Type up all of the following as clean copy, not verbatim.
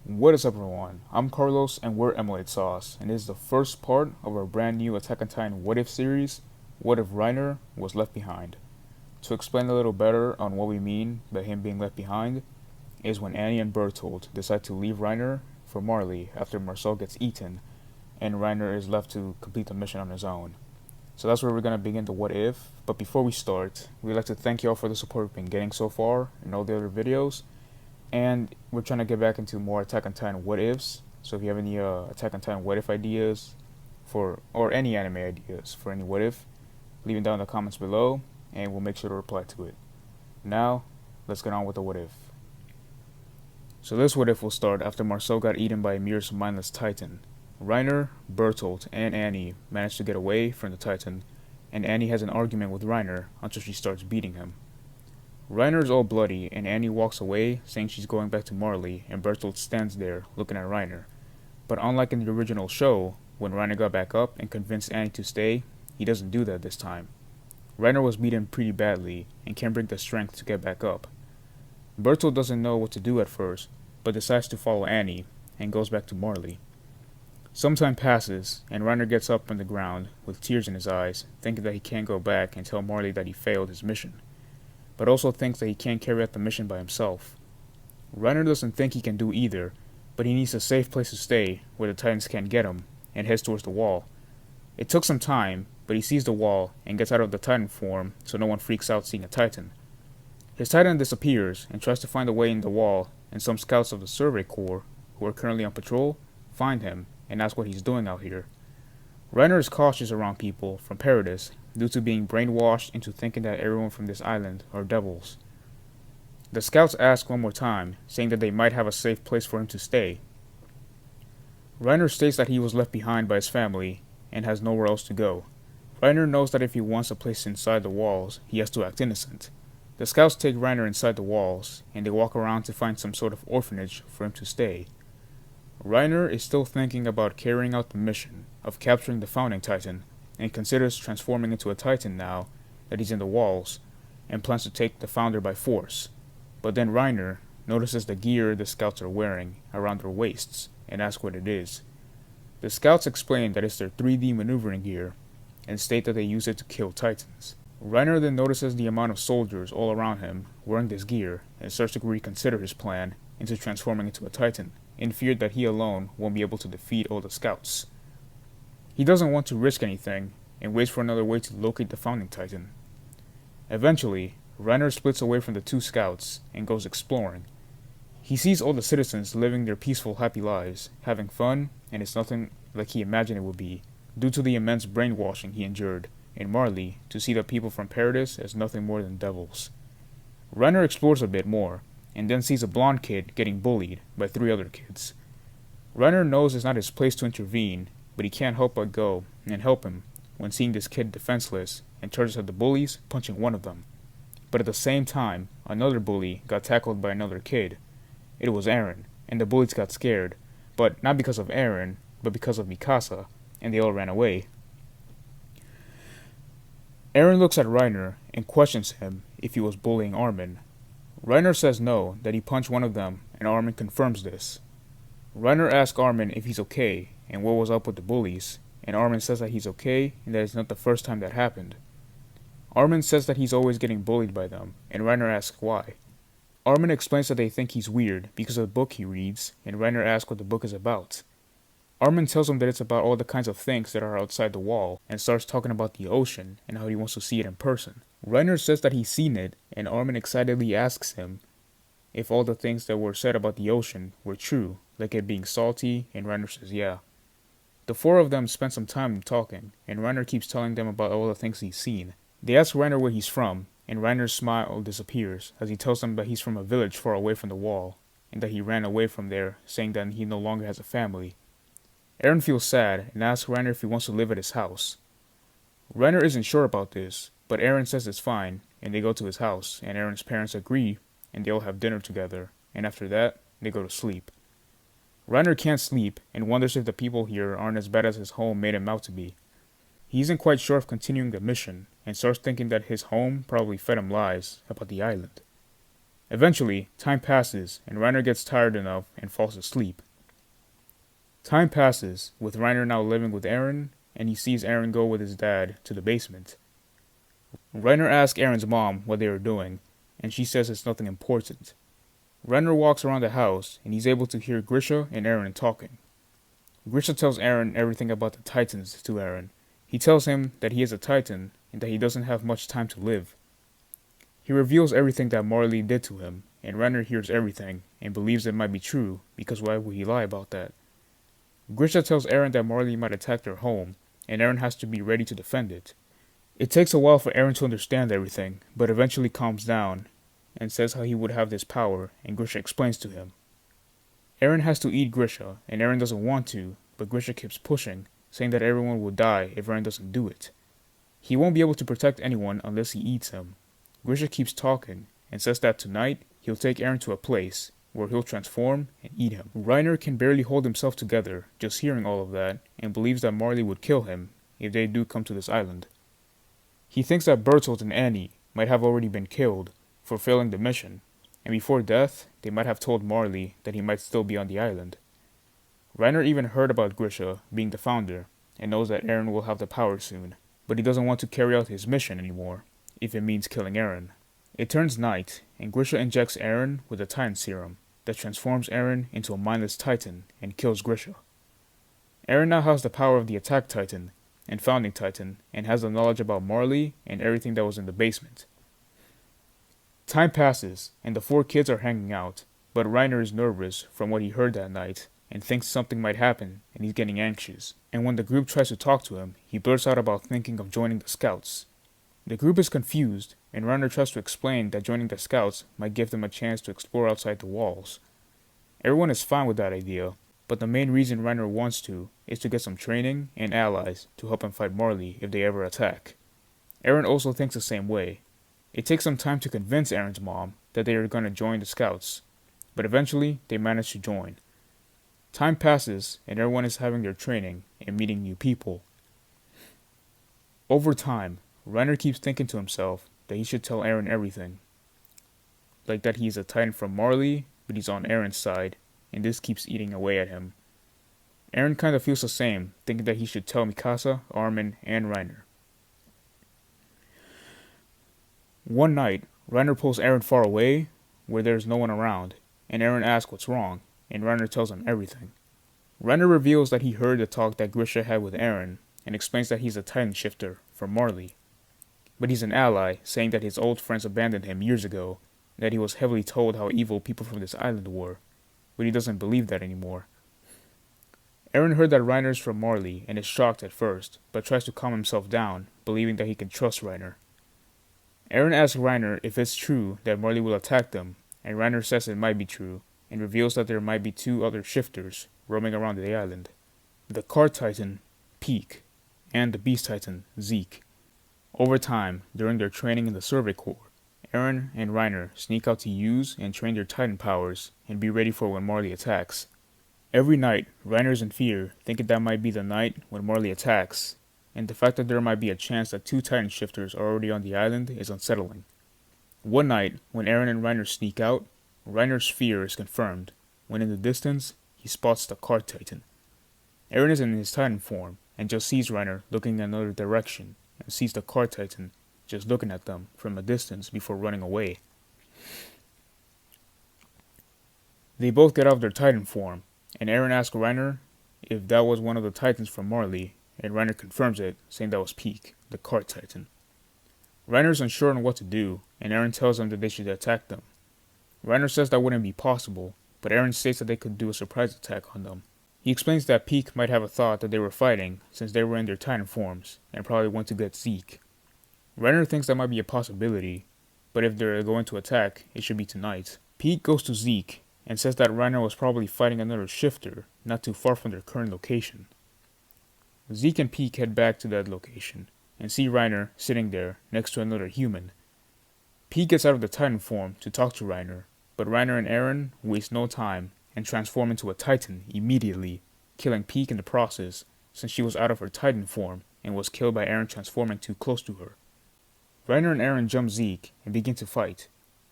What is up, everyone? I'm Carlos, and we're Emulate Sauce, and this is the first part of our brand new Attack on Titan What If series, What If Reiner Was Left Behind? To explain a little better on what we mean by him being left behind, is when Annie and Bertholdt decide to leave Reiner for Marley after Marcel gets eaten, and Reiner is left to complete the mission on his own. So that's where we're going to begin the What If, but before we start, we'd like to thank y'all for the support we've been getting so far in all the other videos. And we're trying to get back into more Attack on Titan what ifs. So if you have any Attack on Titan what if ideas or any anime ideas for any what if, leave them down in the comments below and we'll make sure to reply to it. Now, let's get on with the what if. So this what if will start after Marcel got eaten by Ymir's mindless Titan. Reiner, Bertholdt, and Annie manage to get away from the Titan, and Annie has an argument with Reiner until she starts beating him. Reiner is all bloody, and Annie walks away, saying she's going back to Marley, and Bertholdt stands there, looking at Reiner. But unlike in the original show, when Reiner got back up and convinced Annie to stay, he doesn't do that this time. Reiner was beaten pretty badly, and can't bring the strength to get back up. Bertholdt doesn't know what to do at first, but decides to follow Annie, and goes back to Marley. Some time passes, and Reiner gets up from the ground, with tears in his eyes, thinking that he can't go back and tell Marley that he failed his mission, but also thinks that he can't carry out the mission by himself. Reiner doesn't think he can do either, but he needs a safe place to stay where the Titans can't get him, and heads towards the wall. It took some time, but he sees the wall and gets out of the Titan form so no one freaks out seeing a Titan. His Titan disappears and tries to find a way in the wall, and some scouts of the Survey Corps, who are currently on patrol, find him and ask what he's doing out here. Reiner is cautious around people from Paradis due to being brainwashed into thinking that everyone from this island are devils. The scouts ask one more time, saying that they might have a safe place for him to stay. Reiner states that he was left behind by his family and has nowhere else to go. Reiner knows that if he wants a place inside the walls, he has to act innocent. The scouts take Reiner inside the walls, and they walk around to find some sort of orphanage for him to stay. Reiner is still thinking about carrying out the mission of capturing the Founding Titan, and considers transforming into a Titan now that he's in the walls, and plans to take the Founder by force. But then Reiner notices the gear the scouts are wearing around their waists, and asks what it is. The scouts explain that it's their 3D maneuvering gear, and state that they use it to kill Titans. Reiner then notices the amount of soldiers all around him wearing this gear, and starts to reconsider his plan into transforming into a Titan, in fear that he alone won't be able to defeat all the scouts. He doesn't want to risk anything, and waits for another way to locate the Founding Titan. Eventually, Reiner splits away from the two scouts and goes exploring. He sees all the citizens living their peaceful, happy lives, having fun, and it's nothing like he imagined it would be, due to the immense brainwashing he endured in Marley to see the people from Paradis as nothing more than devils. Reiner explores a bit more, and then sees a blonde kid getting bullied by 3 other kids. Reiner knows it's not his place to intervene, but he can't help but go and help him when seeing this kid defenseless and charges at the bullies, punching one of them. But at the same time, another bully got tackled by another kid. It was Eren, and the bullies got scared, but not because of Eren, but because of Mikasa, and they all ran away. Eren looks at Reiner and questions him if he was bullying Armin. Reiner says no, that he punched one of them, and Armin confirms this. Reiner asks Armin if he's okay and what was up with the bullies, and Armin says that he's okay and that it's not the first time that happened. Armin says that he's always getting bullied by them, and Reiner asks why. Armin explains that they think he's weird because of the book he reads, and Reiner asks what the book is about. Armin tells him that it's about all the kinds of things that are outside the wall, and starts talking about the ocean and how he wants to see it in person. Reiner says that he's seen it, and Armin excitedly asks him if all the things that were said about the ocean were true, like it being salty, and Reiner says yeah. The 4 of them spend some time talking, and Reiner keeps telling them about all the things he's seen. They ask Reiner where he's from, and Reiner's smile disappears as he tells them that he's from a village far away from the wall, and that he ran away from there, saying that he no longer has a family. Eren feels sad and asks Reiner if he wants to live at his house. Reiner isn't sure about this, but Eren says it's fine, and they go to his house, and Eren's parents agree, and they all have dinner together, and after that, they go to sleep. Reiner can't sleep, and wonders if the people here aren't as bad as his home made him out to be. He isn't quite sure of continuing the mission, and starts thinking that his home probably fed him lies about the island. Eventually, time passes, and Reiner gets tired enough and falls asleep. Time passes, with Reiner now living with Eren, and he sees Eren go with his dad to the basement. Reiner asks Eren's mom what they are doing, and she says it's nothing important. Reiner walks around the house, and he's able to hear Grisha and Eren talking. Grisha tells Eren everything about the Titans to Eren. He tells him that he is a Titan, and that he doesn't have much time to live. He reveals everything that Marley did to him, and Reiner hears everything, and believes it might be true, because why would he lie about that? Grisha tells Eren that Marley might attack their home, and Eren has to be ready to defend it. It takes a while for Eren to understand everything, but eventually calms down, and says how he would have this power, and Grisha explains to him. Eren has to eat Grisha, and Eren doesn't want to, but Grisha keeps pushing, saying that everyone will die if Eren doesn't do it. He won't be able to protect anyone unless he eats him. Grisha keeps talking, and says that tonight he'll take Eren to a place where he'll transform and eat him. Reiner can barely hold himself together just hearing all of that, and believes that Marley would kill him if they do come to this island. He thinks that Bertholdt and Annie might have already been killed for failing the mission, and before death, they might have told Marley that he might still be on the island. Reiner even heard about Grisha being the founder, and knows that Eren will have the power soon, but he doesn't want to carry out his mission anymore, if it means killing Eren. It turns night, and Grisha injects Eren with a Titan serum that transforms Eren into a mindless Titan and kills Grisha. Eren now has the power of the Attack Titan and Founding Titan, and has the knowledge about Marley and everything that was in the basement. Time passes, and the four kids are hanging out, but Reiner is nervous from what he heard that night, and thinks something might happen, and he's getting anxious. And when the group tries to talk to him, he blurts out about thinking of joining the Scouts. The group is confused, and Reiner tries to explain that joining the Scouts might give them a chance to explore outside the walls. Everyone is fine with that idea, but the main reason Reiner wants to is to get some training and allies to help him fight Marley if they ever attack. Eren also thinks the same way. It takes some time to convince Eren's mom that they are going to join the Scouts, but eventually they manage to join. Time passes, and everyone is having their training and meeting new people. Over time, Reiner keeps thinking to himself that he should tell Eren everything. Like that he's a Titan from Marley, but he's on Eren's side, and this keeps eating away at him. Eren kinda feels the same, thinking that he should tell Mikasa, Armin, and Reiner. One night, Reiner pulls Eren far away, where there's no one around, and Eren asks what's wrong, and Reiner tells him everything. Reiner reveals that he heard the talk that Grisha had with Eren, and explains that he's a Titan shifter from Marley. But he's an ally, saying that his old friends abandoned him years ago, and that he was heavily told how evil people from this island were, but he doesn't believe that anymore. Eren heard that Reiner's from Marley and is shocked at first, but tries to calm himself down, believing that he can trust Reiner. Eren asks Reiner if it's true that Marley will attack them, and Reiner says it might be true, and reveals that there might be two other shifters roaming around the island. The Card Titan, Peak, and the Beast Titan, Zeke. Over time, during their training in the Survey Corps, Eren and Reiner sneak out to use and train their Titan powers and be ready for when Marley attacks. Every night, Reiner's in fear, thinking that might be the night when Marley attacks, and the fact that there might be a chance that two Titan shifters are already on the island is unsettling. One night, when Eren and Reiner sneak out, Reiner's fear is confirmed, when in the distance, he spots the Card Titan. Eren is in his Titan form, and just sees Reiner looking in another direction, and sees the Card Titan just looking at them from a distance before running away. They both get out of their Titan form, and Eren asks Reiner if that was one of the Titans from Marley, and Reiner confirms it, saying that was Peak, the Card Titan. Reiner's unsure on what to do, and Eren tells them that they should attack them. Reiner says that wouldn't be possible, but Eren states that they could do a surprise attack on them. He explains that Peak might have a thought that they were fighting, since they were in their Titan forms, and probably went to get Zeke. Reiner thinks that might be a possibility, but if they're going to attack, it should be tonight. Peak goes to Zeke, and says that Reiner was probably fighting another shifter, not too far from their current location. Zeke and Peak head back to that location, and see Reiner sitting there next to another human. Peak gets out of the Titan form to talk to Reiner, but Reiner and Eren waste no time and transform into a Titan immediately, killing Peak in the process, since she was out of her Titan form and was killed by Eren transforming too close to her. Reiner and Eren jump Zeke and begin to fight.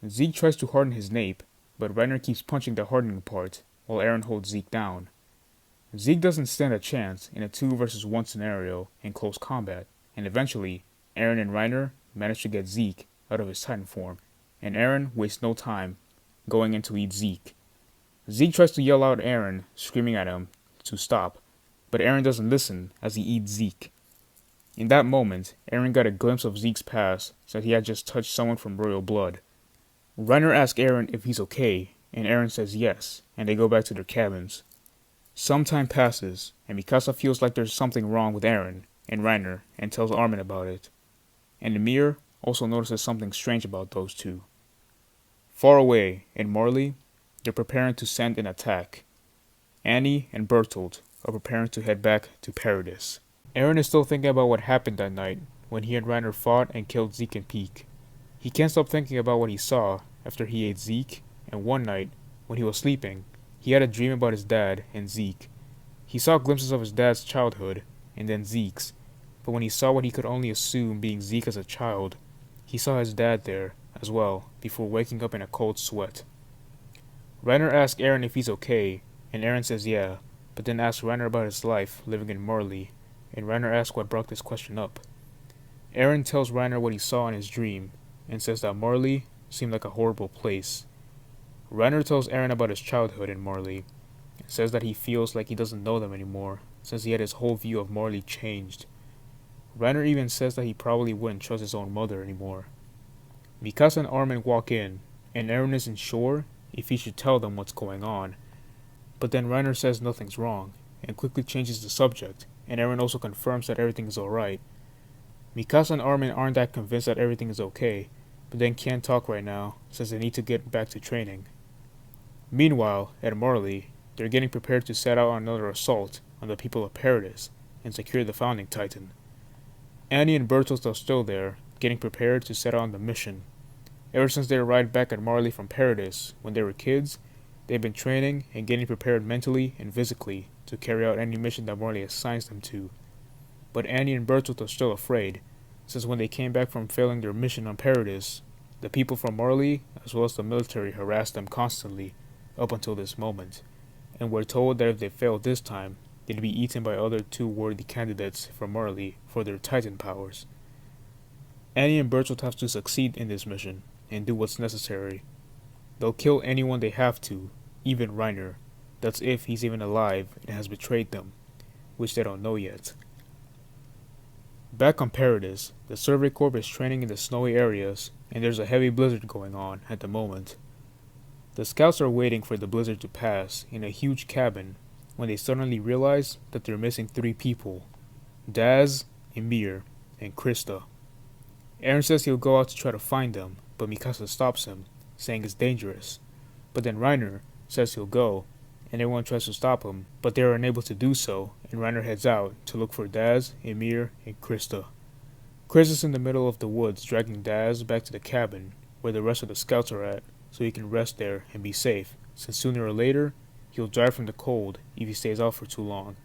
Zeke tries to harden his nape, but Reiner keeps punching the hardening part, while Eren holds Zeke down. Zeke doesn't stand a chance in a 2 versus 1 scenario in close combat, and eventually, Eren and Reiner manage to get Zeke out of his Titan form, and Eren wastes no time going in to eat Zeke. Zeke tries to yell out Eren, screaming at him to stop, but Eren doesn't listen as he eats Zeke. In that moment, Eren got a glimpse of Zeke's past, since he had just touched someone from royal blood. Reiner asks Eren if he's okay, and Eren says yes, and they go back to their cabins. Some time passes, and Mikasa feels like there's something wrong with Eren and Reiner and tells Armin about it. And Ymir also notices something strange about those two. Far away, in Marley, they're preparing to send an attack. Annie and Bertholdt are preparing to head back to Paradis. Eren is still thinking about what happened that night when he and Reiner fought and killed Zeke and Peak. He can't stop thinking about what he saw after he ate Zeke, and one night, when he was sleeping, he had a dream about his dad and Zeke. He saw glimpses of his dad's childhood, and then Zeke's, but when he saw what he could only assume being Zeke as a child, he saw his dad there as well, before waking up in a cold sweat. Reiner asks Eren if he's okay, and Eren says yeah, but then asks Reiner about his life living in Marley, and Reiner asks what brought this question up. Eren tells Reiner what he saw in his dream, and says that Marley seemed like a horrible place. Reiner tells Eren about his childhood in Marley, and says that he feels like he doesn't know them anymore, since he had his whole view of Marley changed. Reiner even says that he probably wouldn't trust his own mother anymore. Mikasa and Armin walk in, and Eren isn't sure if he should tell them what's going on. But then Reiner says nothing's wrong, and quickly changes the subject, and Eren also confirms that everything is alright. Mikasa and Armin aren't that convinced that everything is okay, but then can't talk right now, since they need to get back to training. Meanwhile, at Marley, they're getting prepared to set out on another assault on the people of Paradis and secure the Founding Titan. Annie and Bertholdt are still there, getting prepared to set out on the mission. Ever since they arrived back at Marley from Paradis when they were kids, they've been training and getting prepared mentally and physically to carry out any mission that Marley assigns them to. But Annie and Bertholdt are still afraid, since when they came back from failing their mission on Paradis, the people from Marley, as well as the military, harassed them constantly up until this moment, and were told that if they failed this time, they'd be eaten by other two worthy candidates from Marley for their Titan powers. Annie and Bertholdt have to succeed in this mission, and do what's necessary. They'll kill anyone they have to, even Reiner. That's if he's even alive and has betrayed them, which they don't know yet. Back on Paradis, the Survey Corps is training in the snowy areas, and there's a heavy blizzard going on at the moment. The scouts are waiting for the blizzard to pass in a huge cabin when they suddenly realize that they're missing 3 people: Daz, Ymir, and Krista. Eren says he'll go out to try to find them, but Mikasa stops him, saying it's dangerous. But then Reiner says he'll go, and everyone tries to stop him, but they are unable to do so, and Reiner heads out to look for Daz, Ymir, and Krista. Chris is in the middle of the woods dragging Daz back to the cabin, where the rest of the scouts are at, so he can rest there and be safe, since sooner or later, he'll die from the cold if he stays out for too long.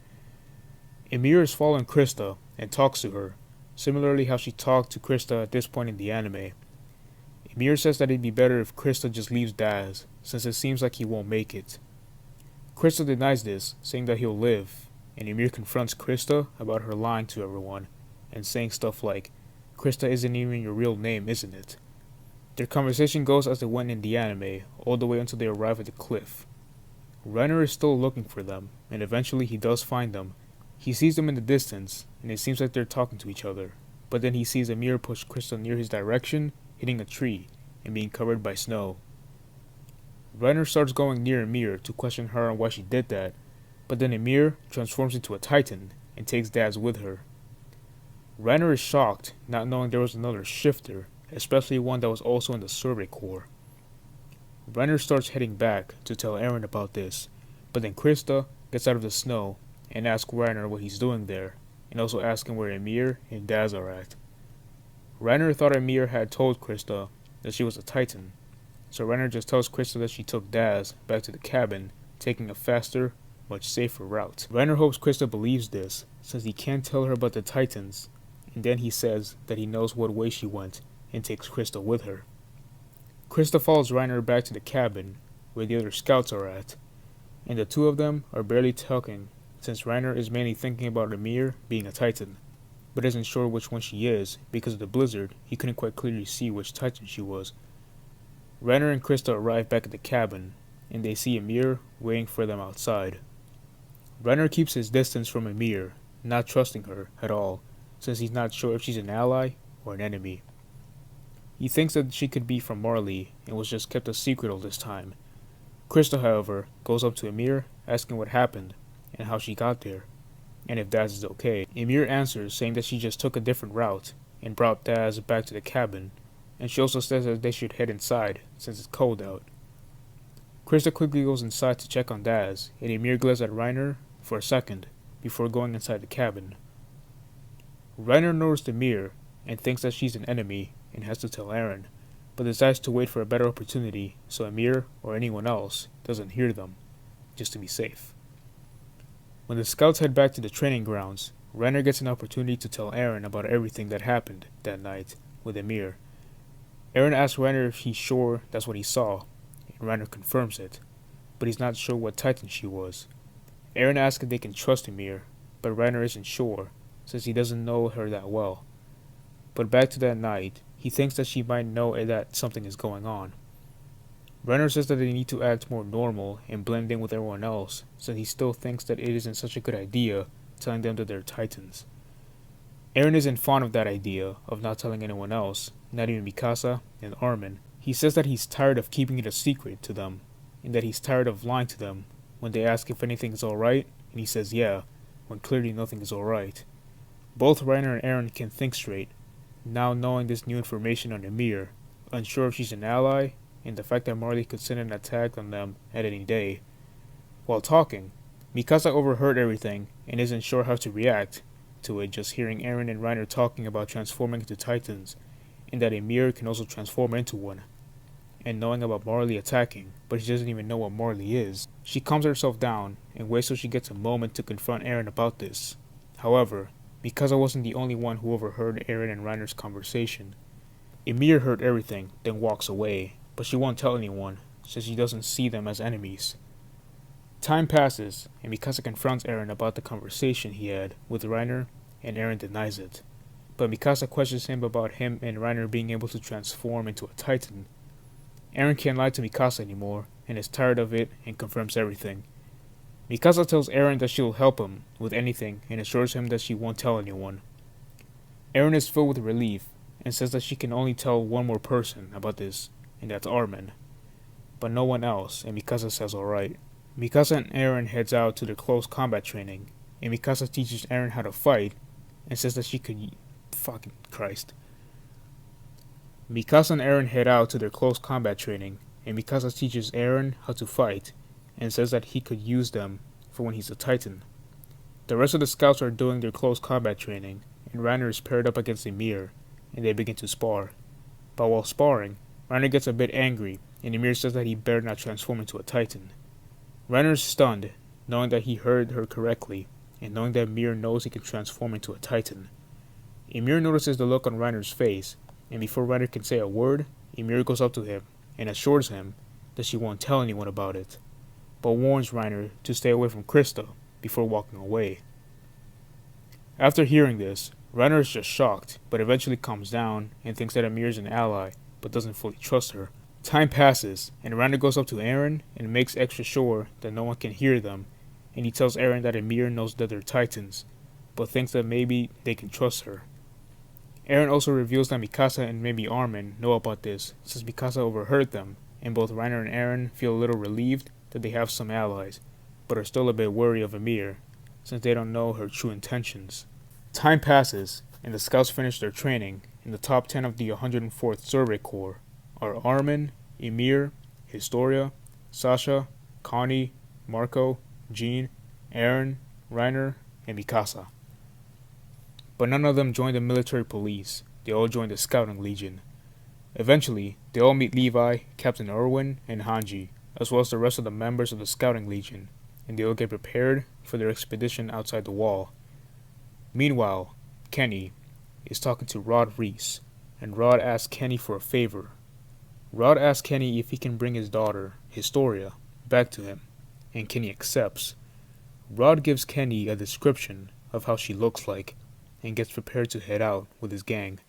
Ymir is following Krista and talks to her, similarly how she talked to Krista at this point in the anime. Ymir says that it'd be better if Krista just leaves Daz, since it seems like he won't make it. Krista denies this, saying that he'll live, and Ymir confronts Krista about her lying to everyone, and saying stuff like, "Krista isn't even your real name, isn't it?" Their conversation goes as it went in the anime, all the way until they arrive at the cliff. Reiner is still looking for them, and eventually he does find them. He sees them in the distance, and it seems like they're talking to each other, but then he sees Ymir push Krista near his direction, hitting a tree, and being covered by snow. Reiner starts going near Ymir to question her on why she did that, but then Ymir transforms into a Titan, and takes Daz with her. Reiner is shocked, not knowing there was another shifter, especially one that was also in the Survey Corps. Reiner starts heading back to tell Eren about this, but then Krista gets out of the snow and asks Reiner what he's doing there, and also asking where Ymir and Daz are at. Reiner thought Ymir had told Krista that she was a Titan, so Reiner just tells Krista that she took Daz back to the cabin, taking a faster, much safer route. Reiner hopes Krista believes this, since he can't tell her about the Titans, and then he says that he knows what way she went, and takes Krista with her. Krista follows Reiner back to the cabin where the other scouts are at, and the two of them are barely talking since Reiner is mainly thinking about Amir being a Titan, but isn't sure which one she is because of the blizzard. He couldn't quite clearly see which Titan she was. Reiner and Krista arrive back at the cabin, and they see Amir waiting for them outside. Reiner keeps his distance from Amir, not trusting her at all, since he's not sure if she's an ally or an enemy. He thinks that she could be from Marley and was just kept a secret all this time. Krista, however, goes up to Amir, asking what happened and how she got there, and if Daz is okay. Amir answers, saying that she just took a different route and brought Daz back to the cabin, and she also says that they should head inside since it's cold out. Krista quickly goes inside to check on Daz, and Amir glares at Reiner for a second before going inside the cabin. Reiner noticed Amir and thinks that she's an enemy and has to tell Eren, but decides to wait for a better opportunity so Amir or anyone else doesn't hear them, just to be safe. When the scouts head back to the training grounds, Reiner gets an opportunity to tell Eren about everything that happened that night with Amir. Eren asks Reiner if he's sure that's what he saw, and Reiner confirms it, but he's not sure what Titan she was. Eren asks if they can trust Amir, but Reiner isn't sure, since he doesn't know her that well. But back to that night, he thinks that she might know that something is going on. Reiner says that they need to act more normal and blend in with everyone else, since he still thinks that it isn't such a good idea telling them that they're Titans. Eren isn't fond of that idea of not telling anyone else, not even Mikasa and Armin. He says that he's tired of keeping it a secret to them, and that he's tired of lying to them when they ask if anything's alright, and he says yeah, when clearly nothing is alright. Both Reiner and Eren can think straight, now knowing this new information on Amir, unsure if she's an ally, and the fact that Marley could send an attack on them at any day. While talking, Mikasa overheard everything and isn't sure how to react to it, just hearing Eren and Reiner talking about transforming into Titans, and that Amir can also transform into one, and knowing about Marley attacking, but she doesn't even know what Marley is. She calms herself down and waits till she gets a moment to confront Eren about this. However, Mikasa wasn't the only one who overheard Eren and Reiner's conversation. Amir heard everything, then walks away, but she won't tell anyone, since she doesn't see them as enemies. Time passes, and Mikasa confronts Eren about the conversation he had with Reiner, and Eren denies it. But Mikasa questions him about him and Reiner being able to transform into a Titan. Eren can't lie to Mikasa anymore, and is tired of it and confirms everything. Mikasa tells Eren that she will help him with anything and assures him that she won't tell anyone. Eren is filled with relief and says that she can only tell one more person about this, and that's Armin. But no one else, and Mikasa says alright. Mikasa and Eren heads out to their close combat training, and Mikasa teaches Eren how to fight and says that she could... Fucking Christ. Mikasa and Eren head out to their close combat training, and Mikasa teaches Eren how to fight and says that he could use them for when he's a Titan. The rest of the scouts are doing their close combat training, and Reiner is paired up against Amir, and they begin to spar. But while sparring, Reiner gets a bit angry, and Amir says that he better not transform into a Titan. Reiner is stunned, knowing that he heard her correctly, and knowing that Amir knows he can transform into a Titan. Amir notices the look on Reiner's face, and before Reiner can say a word, Amir goes up to him and assures him that she won't tell anyone about it, but warns Reiner to stay away from Krista before walking away. After hearing this, Reiner is just shocked, but eventually calms down and thinks that Amir is an ally, but doesn't fully trust her. Time passes, and Reiner goes up to Eren and makes extra sure that no one can hear them, and he tells Eren that Amir knows that they're Titans, but thinks that maybe they can trust her. Eren also reveals that Mikasa and maybe Armin know about this, since Mikasa overheard them, and both Reiner and Eren feel a little relieved that they have some allies, but are still a bit wary of Amir, since they don't know her true intentions. Time passes, and the scouts finish their training, and the top 10 of the 104th Survey Corps are Armin, Ymir, Historia, Sasha, Connie, Marco, Jean, Eren, Reiner, and Mikasa. But none of them joined the military police, they all joined the Scouting Legion. Eventually, they all meet Levi, Captain Erwin, and Hanji, as well as the rest of the members of the Scouting Legion, and they all get prepared for their expedition outside the wall. Meanwhile, Kenny is talking to Rod Reese, and Rod asks Kenny for a favor. Rod asks Kenny if he can bring his daughter, Historia, back to him, and Kenny accepts. Rod gives Kenny a description of how she looks like, and gets prepared to head out with his gang.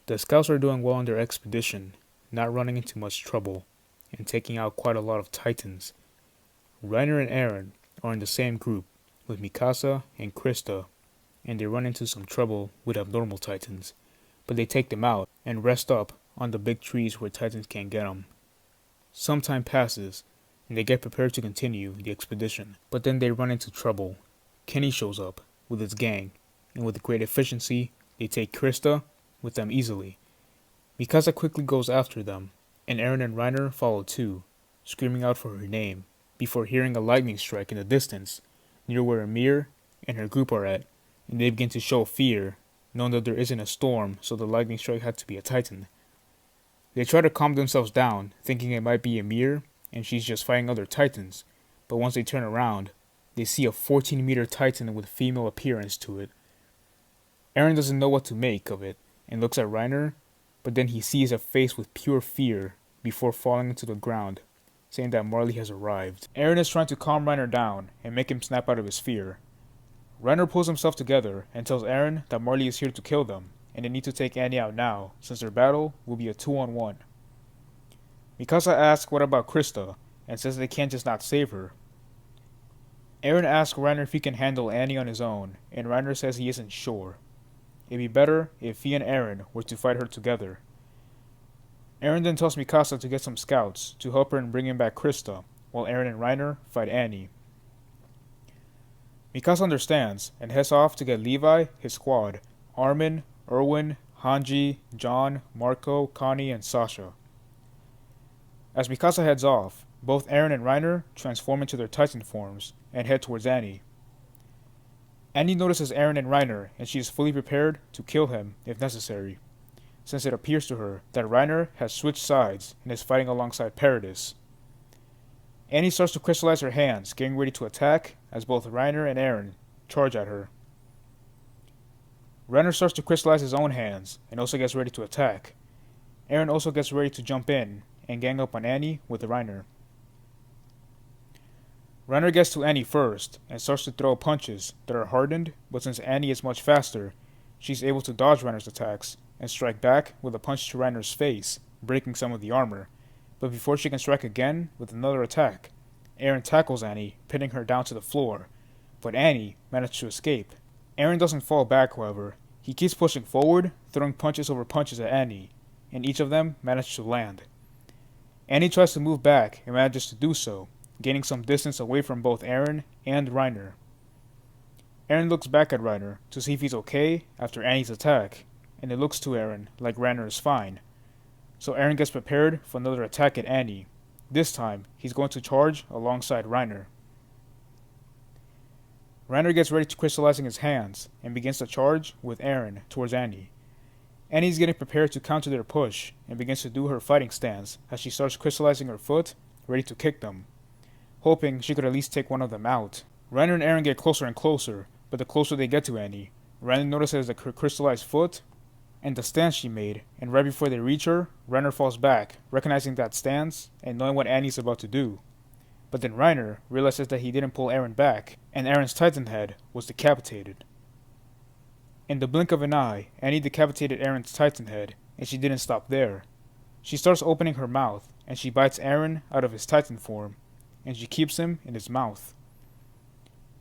The scouts are doing well on their expedition, not running into much trouble, and taking out quite a lot of Titans. Reiner and Aaron are in the same group with Mikasa and Krista, and they run into some trouble with abnormal Titans, but they take them out and rest up on the big trees where Titans can't get them. Some time passes, and they get prepared to continue the expedition, but then they run into trouble. Kenny shows up with his gang, and with great efficiency, they take Krista with them easily. Mikasa quickly goes after them, and Aaron and Reiner follow too, screaming out for her name, before hearing a lightning strike in the distance, near where Amir and her group are at, and they begin to show fear, knowing that there isn't a storm, so the lightning strike had to be a Titan. They try to calm themselves down, thinking it might be Amir, and she's just fighting other Titans, but once they turn around, they see a 14-meter Titan with female appearance to it. Aaron doesn't know what to make of it, and looks at Reiner, but then he sees a face with pure fear before falling into the ground, saying that Marley has arrived. Aaron is trying to calm Reiner down and make him snap out of his fear. Reiner pulls himself together and tells Aaron that Marley is here to kill them, and they need to take Annie out now, since their battle will be a 2-on-1. Mikasa asks what about Krista, and says they can't just not save her. Aaron asks Reiner if he can handle Annie on his own, and Reiner says he isn't sure. It'd be better if he and Aaron were to fight her together. Aaron then tells Mikasa to get some scouts to help her in bringing back Krista, while Aaron and Reiner fight Annie. Mikasa understands and heads off to get Levi, his squad, Armin, Erwin, Hanji, John, Marco, Connie, and Sasha. As Mikasa heads off, both Aaron and Reiner transform into their Titan forms and head towards Annie. Annie notices Aaron and Reiner, and she is fully prepared to kill him if necessary, since it appears to her that Reiner has switched sides and is fighting alongside Paradis. Annie starts to crystallize her hands, getting ready to attack as both Reiner and Aaron charge at her. Reiner starts to crystallize his own hands and also gets ready to attack. Aaron also gets ready to jump in and gang up on Annie with Reiner. Reiner gets to Annie first and starts to throw punches that are hardened, but since Annie is much faster, she's able to dodge Reiner's attacks and strike back with a punch to Reiner's face, breaking some of the armor. But before she can strike again with another attack, Aaron tackles Annie, pinning her down to the floor, but Annie managed to escape. Aaron doesn't fall back, however. He keeps pushing forward, throwing punches over punches at Annie, and each of them manage to land. Annie tries to move back and manages to do so, gaining some distance away from both Aaron and Reiner. Aaron looks back at Reiner to see if he's okay after Annie's attack, and it looks to Aaron like Reiner is fine. So Aaron gets prepared for another attack at Annie. This time, he's going to charge alongside Reiner. Reiner gets ready to crystallizing his hands and begins to charge with Aaron towards Annie. Annie's getting prepared to counter their push and begins to do her fighting stance as she starts crystallizing her foot, ready to kick them, hoping she could at least take one of them out. Reiner and Aaron get closer and closer, but the closer they get to Annie, Reiner notices her crystallized foot and the stance she made, and right before they reach her, Reiner falls back, recognizing that stance and knowing what Annie's about to do. But then Reiner realizes that he didn't pull Aaron back, and Aaron's Titan head was decapitated. In the blink of an eye, Annie decapitated Aaron's Titan head, and she didn't stop there. She starts opening her mouth, and she bites Aaron out of his Titan form, and she keeps him in his mouth.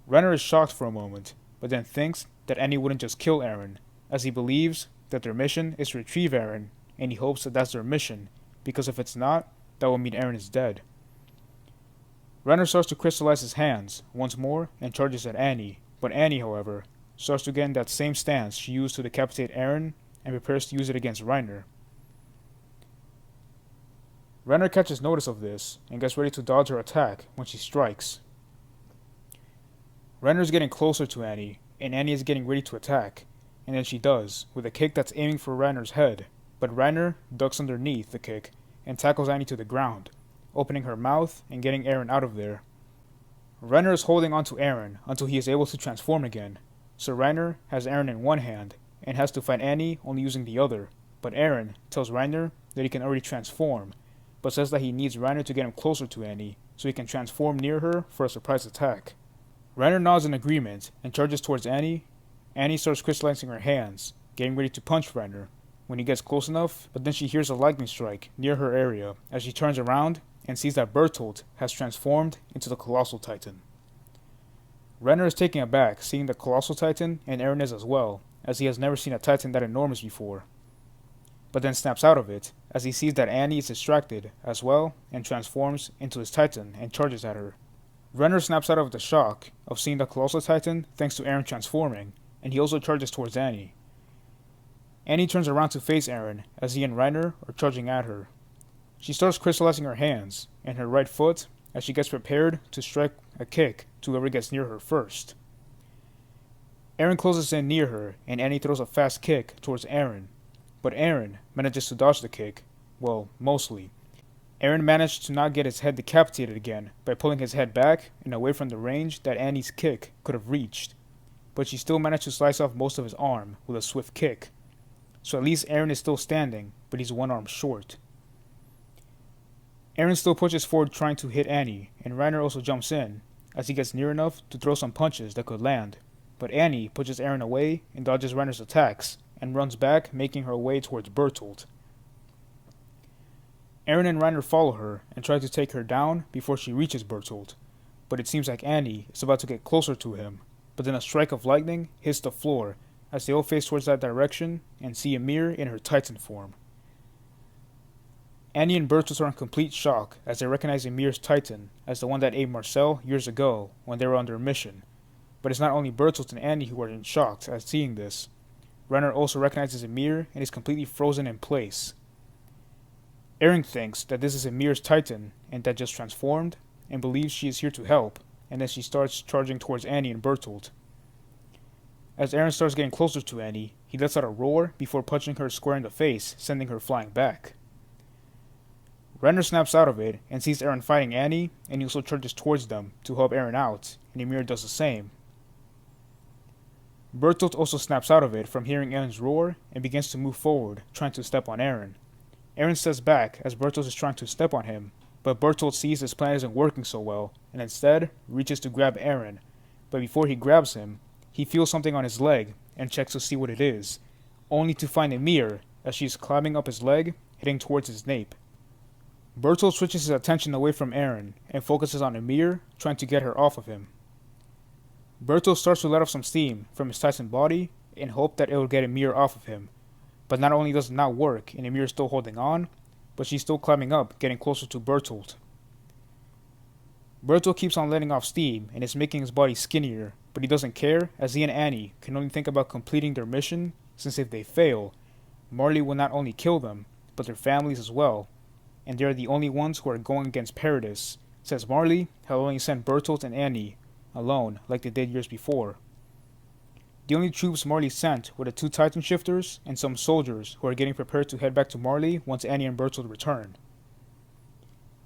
Reiner is shocked for a moment, but then thinks that Annie wouldn't just kill Aaron, as he believes that their mission is to retrieve Aaron, and he hopes that that's their mission, because if it's not, that will mean Aaron is dead. Reiner starts to crystallize his hands once more and charges at Annie, but Annie, however, starts to get in that same stance she used to decapitate Aaron and prepares to use it against Reiner. Reiner catches notice of this and gets ready to dodge her attack when she strikes. Reiner is getting closer to Annie, and Annie is getting ready to attack, and then she does, with a kick that's aiming for Reiner's head, but Reiner ducks underneath the kick and tackles Annie to the ground, opening her mouth and getting Aaron out of there. Reiner is holding onto Aaron until he is able to transform again, so Reiner has Aaron in one hand and has to fight Annie only using the other, but Aaron tells Reiner that he can already transform, but says that he needs Reiner to get him closer to Annie so he can transform near her for a surprise attack. Reiner nods in agreement and charges towards Annie. Annie starts crystallizing her hands, getting ready to punch Reiner when he gets close enough, but then she hears a lightning strike near her area as she turns around and sees that Bertholdt has transformed into the Colossal Titan. Reiner is taken aback seeing the Colossal Titan, and Eren is as well, as he has never seen a Titan that enormous before, but then snaps out of it as he sees that Annie is distracted as well and transforms into his Titan and charges at her. Reiner snaps out of the shock of seeing the Colossal Titan thanks to Eren transforming, and he also charges towards Annie. Annie turns around to face Eren as he and Reiner are charging at her. She starts crystallizing her hands and her right foot as she gets prepared to strike a kick to whoever gets near her first. Eren closes in near her and Annie throws a fast kick towards Eren, but Eren manages to dodge the kick, well, mostly. Eren managed to not get his head decapitated again by pulling his head back and away from the range that Annie's kick could have reached, but she still managed to slice off most of his arm with a swift kick. So at least Eren is still standing, but he's one arm short. Eren still pushes forward trying to hit Annie, and Reiner also jumps in, as he gets near enough to throw some punches that could land, but Annie pushes Eren away and dodges Reiner's attacks, and runs back, making her way towards Bertholdt. Eren and Reiner follow her and try to take her down before she reaches Bertholdt, but it seems like Annie is about to get closer to him, but then a strike of lightning hits the floor as they all face towards that direction and see Ymir in her Titan form. Annie and Bertholdt are in complete shock as they recognize Ymir's Titan as the one that ate Marcel years ago when they were on their mission, but it's not only Bertholdt and Annie who are in shock at seeing this. Reiner also recognizes Ymir and is completely frozen in place. Eren thinks that this is Ymir's Titan and that just transformed, and believes she is here to help, and then she starts charging towards Annie and Bertholdt. As Eren starts getting closer to Annie, he lets out a roar before punching her square in the face, sending her flying back. Reiner snaps out of it and sees Eren fighting Annie, and he also charges towards them to help Eren out, and Ymir does the same. Bertholdt also snaps out of it from hearing Eren's roar and begins to move forward, trying to step on Eren. Eren steps back as Bertholdt is trying to step on him, but Bertholdt sees his plan isn't working so well, and instead reaches to grab Eren, but before he grabs him, he feels something on his leg and checks to see what it is, only to find Ymir as she is climbing up his leg, heading towards his nape. Bertholdt switches his attention away from Eren and focuses on Ymir, trying to get her off of him. Bertholdt starts to let off some steam from his Titan body in hope that it will get Ymir off of him, but not only does it not work and Ymir is still holding on, but she's still climbing up, getting closer to Bertholdt. Bertholdt keeps on letting off steam and is making his body skinnier, but he doesn't care as he and Annie can only think about completing their mission, since if they fail, Marley will not only kill them, but their families as well, and they are the only ones who are going against Paradis, since Marley had only sent Bertholdt and Annie alone like they did years before. The only troops Marley sent were the 2 Titan shifters and some soldiers who are getting prepared to head back to Marley once Annie and Bertholdt return.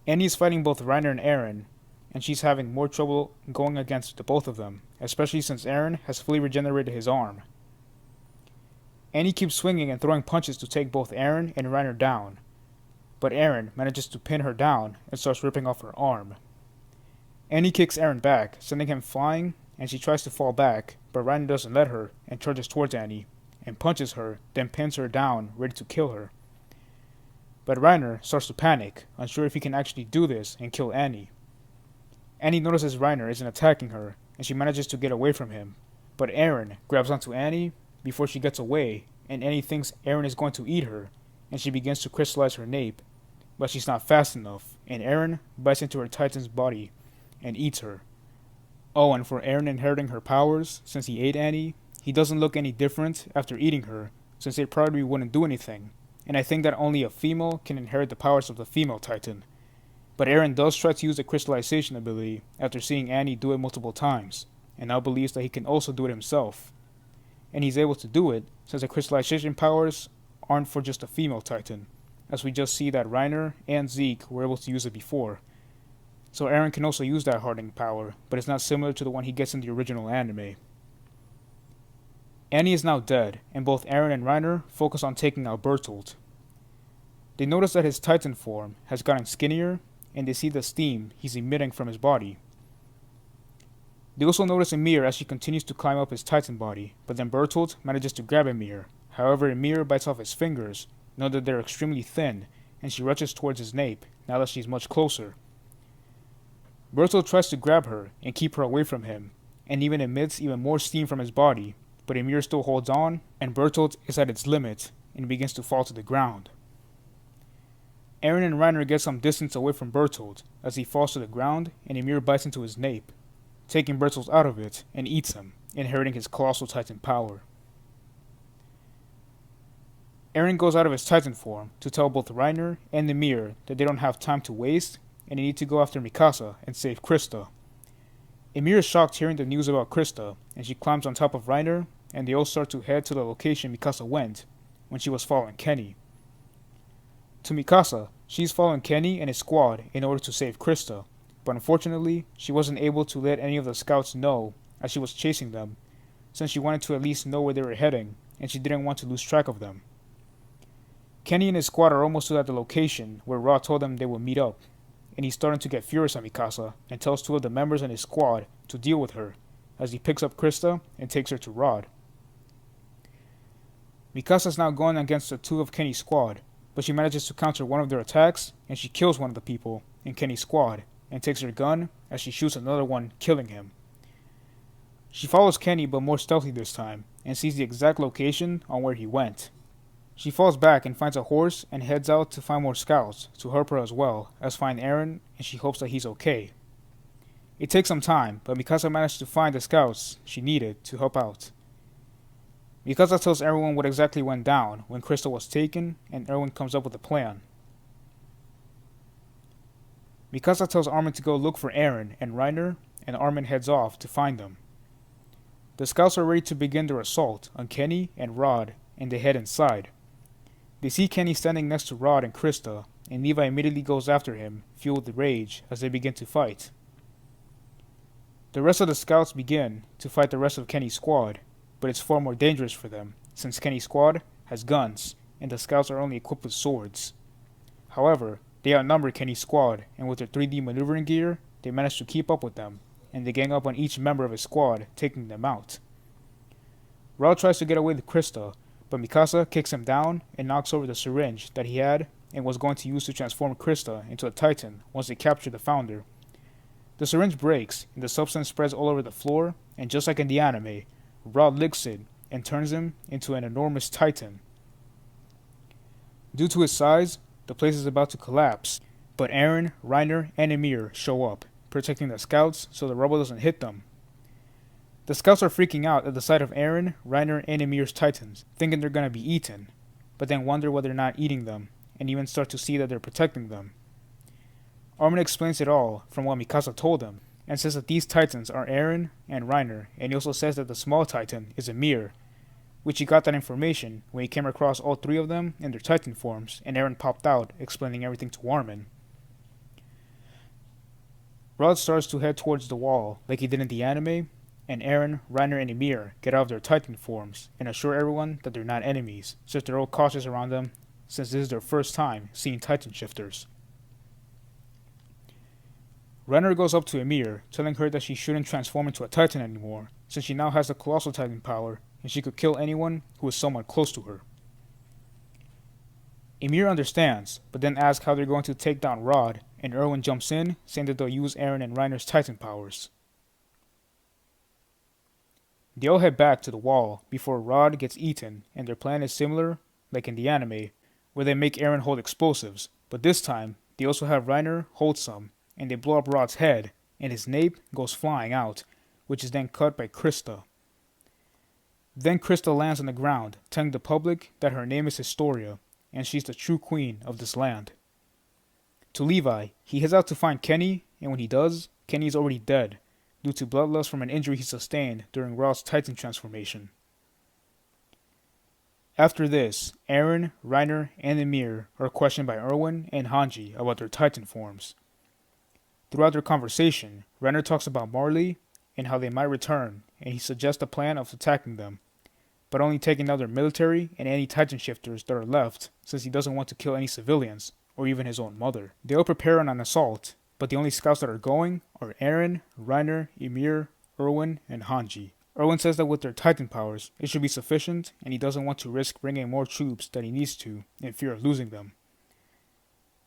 Annie is fighting both Reiner and Eren, and she's having more trouble going against the both of them, especially since Eren has fully regenerated his arm. Annie keeps swinging and throwing punches to take both Eren and Reiner down, but Eren manages to pin her down and starts ripping off her arm. Annie kicks Eren back, sending him flying, and she tries to fall back, but Reiner doesn't let her and charges towards Annie, and punches her, then pins her down, ready to kill her. But Reiner starts to panic, unsure if he can actually do this and kill Annie. Annie notices Reiner isn't attacking her, and she manages to get away from him, but Eren grabs onto Annie before she gets away, and Annie thinks Eren is going to eat her, and she begins to crystallize her nape, but she's not fast enough, and Eren bites into her Titan's body and eats her. Oh, and for Eren inheriting her powers, since he ate Annie, he doesn't look any different after eating her, since it probably wouldn't do anything, and I think that only a female can inherit the powers of the female Titan. But Eren does try to use the crystallization ability after seeing Annie do it multiple times, and now believes that he can also do it himself. And he's able to do it since the crystallization powers aren't for just a female Titan, as we just see that Reiner and Zeke were able to use it before. So Eren can also use that hardening power, but it's not similar to the one he gets in the original anime. Annie is now dead, and both Eren and Reiner focus on taking out Bertholdt. They notice that his Titan form has gotten skinnier, and they see the steam he's emitting from his body. They also notice Emir as she continues to climb up his Titan body, but then Bertholdt manages to grab Emir. However, Emir bites off his fingers, knowing that they're extremely thin, and she rushes towards his nape, now that she's much closer. Bertholdt tries to grab her and keep her away from him, and even emits even more steam from his body, but Emir still holds on, and Bertholdt is at its limit, and begins to fall to the ground. Eren and Reiner get some distance away from Bertholdt as he falls to the ground, and Emir bites into his nape, taking Bertholdt out of it and eats him, inheriting his colossal Titan power. Eren goes out of his Titan form to tell both Reiner and Emir that they don't have time to waste and they need to go after Mikasa and save Krista. Emir is shocked hearing the news about Krista, and she climbs on top of Reiner, and they all start to head to the location Mikasa went when she was following Kenny. To Mikasa, she's following Kenny and his squad in order to save Krista, but unfortunately, she wasn't able to let any of the scouts know as she was chasing them, since she wanted to at least know where they were heading, and she didn't want to lose track of them. Kenny and his squad are almost at the location where Ra told them they would meet up, and he's starting to get furious at Mikasa and tells two of the members in his squad to deal with her, as he picks up Krista and takes her to Rod. Mikasa's now going against the two of Kenny's squad, but she manages to counter one of their attacks, and she kills one of the people in Kenny's squad, and takes her gun as she shoots another one, killing him. She follows Kenny, but more stealthy this time, and sees the exact location on where he went. She falls back and finds a horse and heads out to find more scouts to help her as well as find Eren, and she hopes that he's okay. It takes some time, but Mikasa managed to find the scouts she needed to help out. Mikasa tells everyone what exactly went down when Krista was taken, and Erwin comes up with a plan. Mikasa tells Armin to go look for Eren and Reiner, and Armin heads off to find them. The scouts are ready to begin their assault on Kenny and Rod, and they head inside. They see Kenny standing next to Rod and Krista, and Levi immediately goes after him, fueled with rage, as they begin to fight. The rest of the scouts begin to fight the rest of Kenny's squad, but it's far more dangerous for them, since Kenny's squad has guns, and the scouts are only equipped with swords. However, they outnumber Kenny's squad, and with their 3D maneuvering gear, they manage to keep up with them, and they gang up on each member of his squad, taking them out. Rod tries to get away with Krista, but Mikasa kicks him down and knocks over the syringe that he had and was going to use to transform Krista into a Titan once they capture the founder. The syringe breaks, and the substance spreads all over the floor, and just like in the anime, Rod licks it and turns him into an enormous Titan. Due to his size, the place is about to collapse, but Eren, Reiner, and Emir show up, protecting the scouts so the rubble doesn't hit them. The scouts are freaking out at the sight of Eren, Reiner, and Emir's Titans, thinking they're gonna be eaten, but then wonder why they're not eating them, and even start to see that they're protecting them. Armin explains it all from what Mikasa told him, and says that these Titans are Eren and Reiner, and he also says that the small Titan is Emir, which he got that information when he came across all three of them in their Titan forms, and Eren popped out, explaining everything to Armin. Rod starts to head towards the wall, like he did in the anime, and Eren, Reiner, and Emir get out of their Titan forms and assure everyone that they're not enemies, since they're all cautious around them, since this is their first time seeing Titan shifters. Reiner goes up to Emir, telling her that she shouldn't transform into a Titan anymore, since she now has the colossal Titan power, and she could kill anyone who is somewhat close to her. Emir understands, but then asks how they're going to take down Rod, and Erwin jumps in, saying that they'll use Eren and Reiner's Titan powers. They all head back to the wall before Rod gets eaten, and their plan is similar, like in the anime, where they make Eren hold explosives, but this time, they also have Reiner hold some, and they blow up Rod's head, and his nape goes flying out, which is then cut by Krista. Then Krista lands on the ground, telling the public that her name is Historia, and she's the true queen of this land. To Levi, he heads out to find Kenny, and when he does, Kenny is already dead, due to blood loss from an injury he sustained during Rod's Titan transformation. After this, Eren, Reiner, and Emir are questioned by Erwin and Hanji about their Titan forms. Throughout their conversation, Reiner talks about Marley and how they might return, and he suggests a plan of attacking them. but only taking out their military and any Titan shifters that are left, since he doesn't want to kill any civilians, or even his own mother. They all prepare on an assault, but the only scouts that are going are Eren, Reiner, Ymir, Erwin, and Hanji. Erwin says that with their Titan powers, it should be sufficient, and he doesn't want to risk bringing more troops than he needs to, in fear of losing them.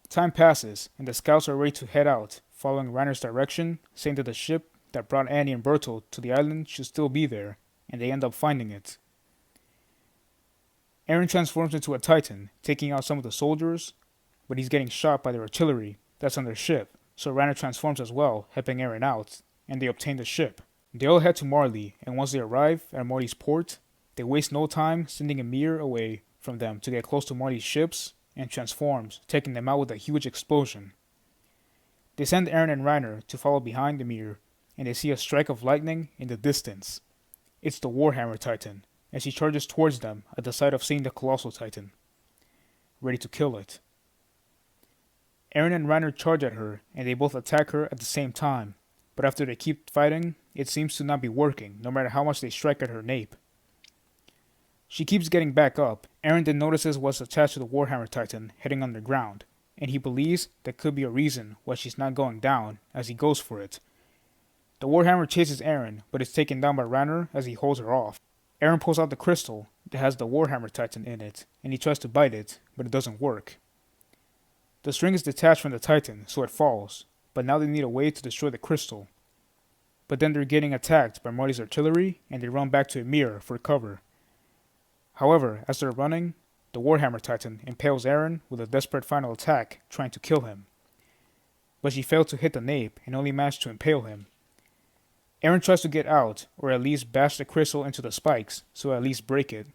Time passes, and the scouts are ready to head out, following Reiner's direction, saying that the ship that brought Annie and Bertholdt to the island should still be there, and they end up finding it. Eren transforms into a Titan, taking out some of the soldiers, but he's getting shot by the artillery that's on their ship, so Reiner transforms as well, helping Eren out, and they obtain the ship. They all head to Marley, and once they arrive at Marley's port, they waste no time sending Ymir away from them to get close to Marley's ships, and transforms, taking them out with a huge explosion. They send Eren and Reiner to follow behind Ymir, and they see a strike of lightning in the distance. It's the Warhammer Titan, and she charges towards them at the sight of seeing the Colossal Titan, ready to kill it. Eren and Reiner charge at her, and they both attack her at the same time, but after they keep fighting, it seems to not be working, no matter how much they strike at her nape. She keeps getting back up. Eren then notices what's attached to the Warhammer Titan heading underground, and he believes that could be a reason why she's not going down as he goes for it. The Warhammer chases Eren, but is taken down by Reiner as he holds her off. Eren pulls out the crystal that has the Warhammer Titan in it, and he tries to bite it, but it doesn't work. The string is detached from the Titan, so it falls, but now they need a way to destroy the crystal. But then they're getting attacked by Marley's artillery, and they run back to Ymir for cover. However, as they're running, the Warhammer Titan impales Eren with a desperate final attack, trying to kill him. But she failed to hit the nape and only managed to impale him. Eren tries to get out, or at least bash the crystal into the spikes, so at least break it.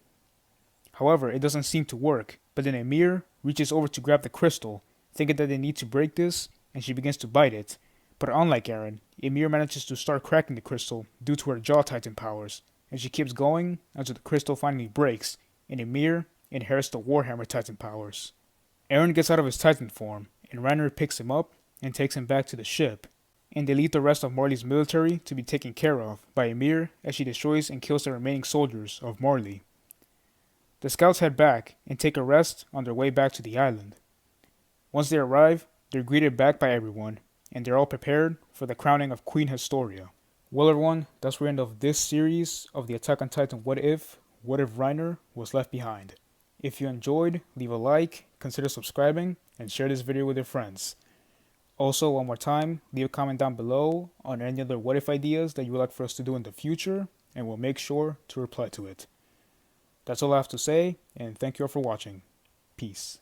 However, it doesn't seem to work, but then Ymir reaches over to grab the crystal, thinking that they need to break this, and she begins to bite it. But unlike Eren, Ymir manages to start cracking the crystal due to her Jaw Titan powers, and she keeps going until the crystal finally breaks, and Ymir inherits the Warhammer Titan powers. Eren gets out of his Titan form, and Reiner picks him up and takes him back to the ship, and they leave the rest of Marley's military to be taken care of by Ymir as she destroys and kills the remaining soldiers of Marley. The scouts head back and take a rest on their way back to the island. Once they arrive, they're greeted back by everyone, and they're all prepared for the crowning of Queen Historia. Well everyone, that's the end of this series of the Attack on Titan What If Reiner was left behind. If you enjoyed, leave a like, consider subscribing, and share this video with your friends. Also, one more time, leave a comment down below on any other what if ideas that you would like for us to do in the future, and we'll make sure to reply to it. That's all I have to say, and thank you all for watching. Peace.